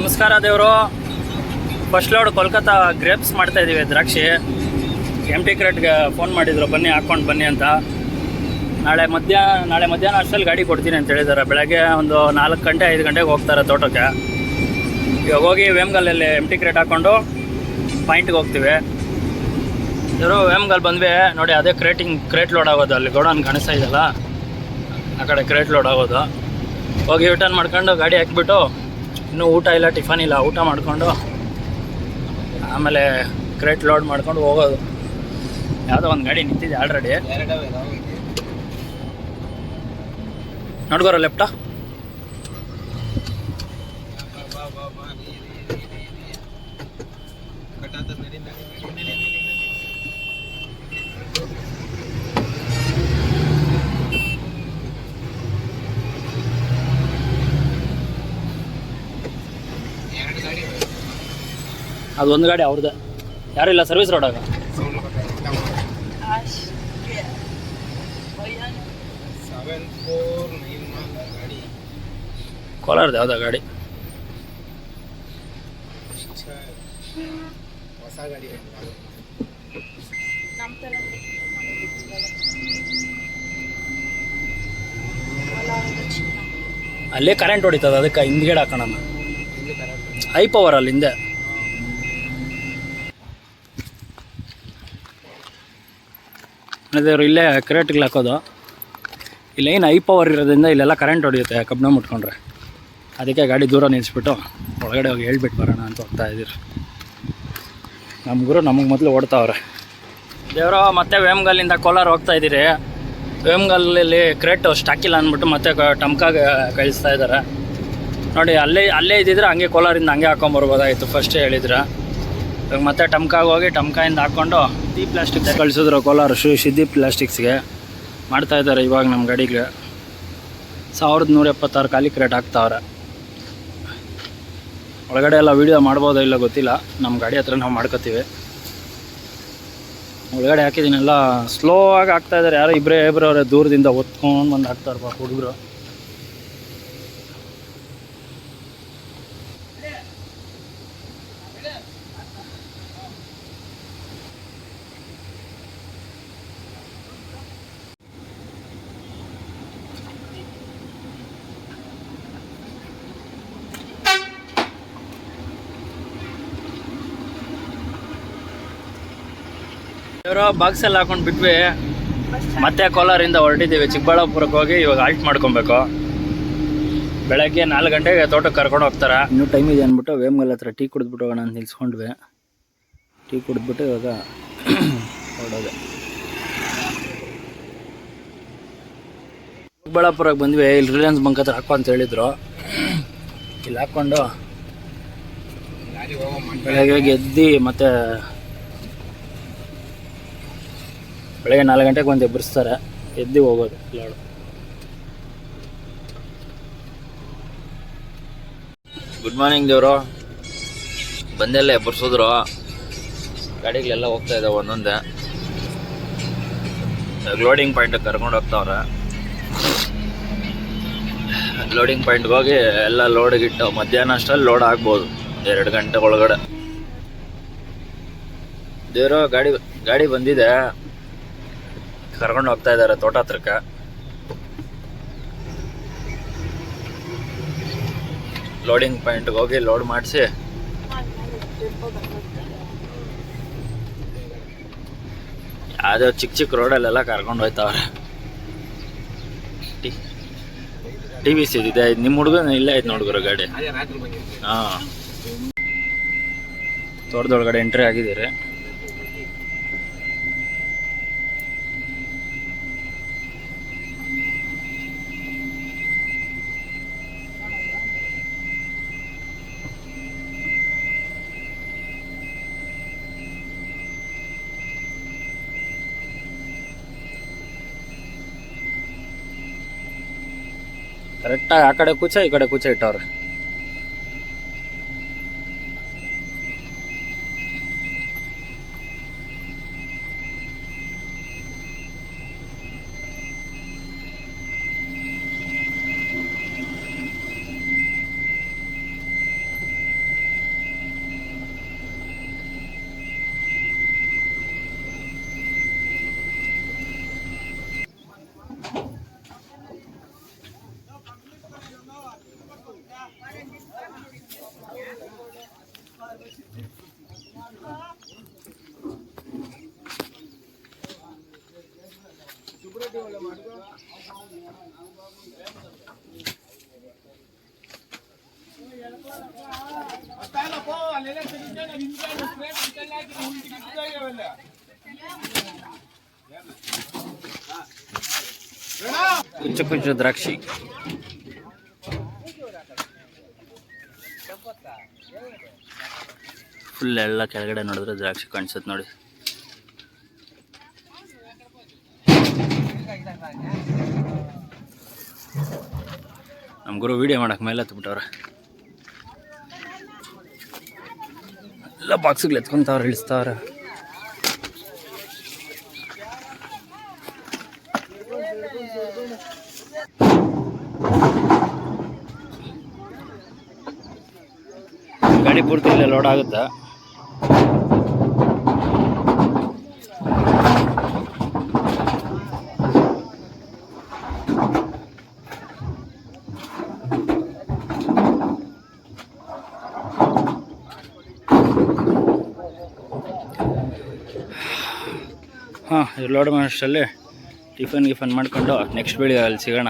ನಮಸ್ಕಾರ ದೇವರು. First load Kolkata grapes ಮಾಡ್ತಾ ಇದ್ದೀವಿ, ದ್ರಾಕ್ಷಿ. MT ಕ್ರೇಟ್ಗೆ ಫೋನ್ ಮಾಡಿದ್ರು, ಬನ್ನಿ ಹಾಕ್ಕೊಂಡು ಬನ್ನಿ ಅಂತ. ನಾಳೆ ಮಧ್ಯಾಹ್ನ ಅಷ್ಟರಲ್ಲಿ ಗಾಡಿ ಕೊಡ್ತೀನಿ ಅಂತ ಹೇಳಿದ್ದಾರೆ. ಬೆಳಗ್ಗೆ ಒಂದು 4 ಗಂಟೆ 5 ಗಂಟೆಗೆ ಹೋಗ್ತಾರೆ ತೋಟಕ್ಕೆ. ಇವಾಗ ಹೋಗಿ ವೇಮ್ಗಲ್ಲಲ್ಲಿ MT ಕ್ರೇಟ್ ಹಾಕ್ಕೊಂಡು ಪಾಯಿಂಟ್ಗೆ ಹೋಗ್ತೀವಿ. ಇವರು ವೇಮ್ಗಲ್ ಬಂದ್ವಿ ನೋಡಿ, ಅದೇ ಕ್ರೇಟ್ ಲೋಡ್ ಆಗೋದು. ಅಲ್ಲಿ ಗೋಡನ್ ಕಾಣಿಸ್ತಾ ಇದೆಯಲ್ಲ, ಆ ಕಡೆ ಕ್ರೇಟ್ ಲೋಡ್ ಆಗೋದು. ಹೋಗಿ ರಿಟರ್ನ್ ಮಾಡ್ಕೊಂಡು ಗಾಡಿ ಹಾಕಿಬಿಟ್ಟು, ಇನ್ನೂ ಊಟ ಇಲ್ಲ, ಟಿಫನ್ ಇಲ್ಲ, ಊಟ ಮಾಡಿಕೊಂಡು ಆಮೇಲೆ ಕ್ರೇಟ್ ಲೋಡ್ ಮಾಡ್ಕೊಂಡು ಹೋಗೋದು. ಯಾವುದೋ ಒಂದು ಗಾಡಿ ನಿಂತಿದೆ ಆಲ್ರೆಡಿ. ನೋಡ್ಗೋರ ಲೆಫ್ಟ. ಅದೊಂದು ಗಾಡಿ ಅವ್ರದ್ದೇ, ಯಾರಿಲ್ಲ ಸರ್ವಿಸ್ ರೋಡಾಗ. ಕೋಲಾರದ್ದು ಯಾವುದೋ ಗಾಡಿ, ಹೊಸ ಗಾಡಿ. ಅಲ್ಲೇ ಕರೆಂಟ್ ಹೊಡಿತದ, ಅದಕ್ಕೆ ಹಿಂದ್ಗಡೆ ಹಾಕೋಣ. ಹೈ ಪವರ್ ಅಲ್ಲಿ ಹಿಂದೆ. ಅದೇವ್ರು ಇಲ್ಲೇ ಕ್ರೇಟ್ಗೆ ಹಾಕೋದು. ಇಲ್ಲೇನು ಹೈ ಪವರ್ ಇರೋದ್ರಿಂದ ಇಲ್ಲೆಲ್ಲ ಕರೆಂಟ್ ಹೊಡೆಯುತ್ತೆ ಕಬ್ಬಣ ಮುಟ್ಕೊಂಡ್ರೆ. ಅದಕ್ಕೆ ಗಾಡಿ ದೂರ ನಿಲ್ಲಿಸ್ಬಿಟ್ಟು ಒಳಗಡೆ ಹೋಗಿ ಹೇಳ್ಬಿಟ್ಟು ಬರೋಣ ಅಂತ ಹೋಗ್ತಾ ಇದ್ದೀರಿ. ನಮ್ಮ ಗುರು ನಮಗೆ ಮೊದಲು ಓಡ್ತಾವ್ರೆ. ದೇವರು ಮತ್ತೆ ವೇಮ್ಗಲ್ಲಿಂದ ಕೋಲಾರ ಹೋಗ್ತಾ ಇದ್ದೀರಿ. ವೇಮ್ಗಲ್ಲಲ್ಲಿ ಕ್ರೇಟು ಸ್ಟಾಕಿಲ್ಲ ಅಂದ್ಬಿಟ್ಟು ಮತ್ತೆ ಟಮ್ಕಾಗೆ ಕಳಿಸ್ತಾ ಇದ್ದಾರೆ ನೋಡಿ. ಅಲ್ಲೇ ಇದ್ದಿದ್ರೆ ಹಂಗೆ ಕೋಲಾರಿಂದ ಹಂಗೆ ಹಾಕೊಂಬರ್ಬೋದಾಗಿತ್ತು, ಫಸ್ಟೇ ಹೇಳಿದ್ರೆ. ಇವಾಗ ಮತ್ತೆ ಟಮ್ಕಾಗೆ ಹೋಗಿ ಟಮ್ಕಾಯಿಂದ ಹಾಕ್ಕೊಂಡು ಸಿದ್ದಿ ಪ್ಲಾಸ್ಟಿಕ್ ಕಳಿಸಿದ್ರು. ಕೋಲಾರ ಸಿದ್ದಿ ಪ್ಲಾಸ್ಟಿಕ್ಸ್ಗೆ ಮಾಡ್ತಾಯಿದ್ದಾರೆ ಇವಾಗ ನಮ್ಮ ಗಾಡಿಗೆ. 1176 ಖಾಲಿ ಕ್ರೇಟ್ ಹಾಕ್ತಾವ್ರೆ. ಒಳಗಡೆ ಎಲ್ಲ ವೀಡಿಯೋ ಮಾಡ್ಬೋದೋ ಇಲ್ಲ ಗೊತ್ತಿಲ್ಲ, ನಮ್ಮ ಗಾಡಿ ಹತ್ರ ನಾವು ಮಾಡ್ಕೋತೀವಿ. ಒಳಗಡೆ ಹಾಕಿದ್ದೀನೆಲ್ಲ ಸ್ಲೋ ಆಗಿ ಹಾಕ್ತಾಯಿದ್ದಾರೆ. ಯಾರೋ ಇಬ್ಬರೇ ಅವರೇ ದೂರದಿಂದ ಒತ್ಕೊಂಡು ಬಂದು ಹಾಕ್ತಾರಪ್ಪ ಹುಡುಗರು. ಇವರು ಬಾಕ್ಸಲ್ಲಿ ಹಾಕೊಂಡು ಬಿಟ್ವಿ. ಮತ್ತೆ ಕೋಲಾರಿಂದ ಹೊರಟಿದ್ದೀವಿ. ಚಿಕ್ಕಬಳ್ಳಾಪುರಕ್ಕೆ ಹೋಗಿ ಇವಾಗ ಆಲ್ಟ್ ಮಾಡ್ಕೊಬೇಕು. ಬೆಳಗ್ಗೆ 4 ಗಂಟೆಗೆ ತೋಟಕ್ಕೆ ಕರ್ಕೊಂಡು ಹೋಗ್ತಾರೆ. ಇನ್ನೂ ಟೈಮ್ ಇದೆ ಅಂದ್ಬಿಟ್ಟು ವೇಮ್ಗಲ್ ಹತ್ರ ಟೀ ಕುಡಿದ್ಬಿಟ್ಟು ಹೋಗೋಣ ಅಂತ ನಿಲ್ಸ್ಕೊಂಡ್ವಿ. ಟೀ ಕುಡಿದ್ಬಿಟ್ಟು ಇವಾಗ ಹೊರಡೋದೆ. ಚಿಕ್ಕಬಳ್ಳಾಪುರಕ್ಕೆ ಬಂದ್ವಿ. ಇಲ್ಲಿ ರಿಲಯನ್ಸ್ ಬಂಕ್ ಹತ್ರ ಹಾಕೋ ಅಂತ ಹೇಳಿದ್ರು. ಇಲ್ಲಿ ಹಾಕ್ಕೊಂಡು ಬೆಳಗ್ಗೆ ಗೆದ್ದು ಮತ್ತೆ ಬೆಳಗ್ಗೆ 4 ಗಂಟೆಗೆ ಒಂದು ಎಬ್ಬರಿಸ್ತಾರೆ, ಎದ್ದು ಹೋಗೋದು ಲೋಡು. ಗುಡ್ ಮಾರ್ನಿಂಗ್ ದೇವರು. ಬಂದೆಲ್ಲ ಎಬ್ಬರಿಸಿದ್ರು. ಗಾಡಿಗಳೆಲ್ಲ ಹೋಗ್ತಾ ಇದ್ದಾವೆ ಒಂದೊಂದೇ. ಲೋಡಿಂಗ್ ಪಾಯಿಂಟಿಗೆ ಕರ್ಕೊಂಡು ಹೋಗ್ತಾವ್ರೆ. ಲೋಡಿಂಗ್ ಪಾಯಿಂಟ್ಗೆ ಹೋಗಿ ಎಲ್ಲ ಲೋಡ್ಗಿಟ್ಟು ಮಧ್ಯಾಹ್ನ ಅಷ್ಟರಲ್ಲಿ ಲೋಡ್ ಆಗ್ಬೋದು, 2 ಗಂಟೆ ಒಳಗಡೆ. ದೇವರು ಗಾಡಿ ಬಂದಿದೆ, ಕರ್ಕೊಂಡು ಹೋಗ್ತಾ ಇದ್ದಾರೆ ತೋಟ ಹತ್ರಕ್ಕೆ. ಲೋಡಿಂಗ್ ಪಾಯಿಂಟ್ಗೆ ಹೋಗಿ ಲೋಡ್ ಮಾಡಿಸಿ ಯಾವುದೋ ಚಿಕ್ಕ ರೋಡಲ್ಲೆಲ್ಲ ಕರ್ಕೊಂಡು ಹೋಯ್ತವ್ರೆ. TVS ಇದೆ. ನಿಮ್ಮ ಹುಡುಗನ ಇಲ್ಲೇ ಐತೆ ನೋಡ್ಗುರು ಗಾಡಿ. ಹಾಂ, ತೋಟದೊಳಗಡೆ ಎಂಟ್ರಿ ಆಗಿದ್ದೀರಿ. ಕರೆಕ್ಟಾಗಿ ಆ ಕಡೆ ಕೂಚ ಈ ಕಡೆ ಕೂಚ ಇಟ್ಟವ್ರೆ. ಕುಚ್ಚು ಕುಚ್ಚು ದ್ರಾಕ್ಷಿ. ಫುಲ್ ಎಲ್ಲ ಕೆಳಗಡೆ ನೋಡಿದ್ರೆ ದ್ರಾಕ್ಷಿ ಕಾಣಿಸುತ್ತೆ ನೋಡಿ. ನಮ್ಮ ಗುರು ವಿಡಿಯೋ ಮಾಡಕ್ಕೆ ಮೇಲೆ ಹತ್ಬಿಟ್ಟವ್ರೆ. ಎಲ್ಲ ಬಾಕ್ಸ್ಗಳು ಎತ್ಕೊಂತವ್ರೆ, ಇಳಿಸ್ತವ್ರೆ. ಗಾಡಿ ಪೂರ್ತಿ ಇಲ್ಲ ಲೋಡ್ ಆಗುತ್ತಾ? ಹಾಂ, ಲೋಡ್ ಮಾಡೋಷ್ಟರಲ್ಲಿ ಟಿಫನ್ ಮಾಡ್ಕೊಂಡು ನೆಕ್ಸ್ಟ್ ವಿಡಿಯೋ ಅಲ್ಲಿ ಸಿಗೋಣ.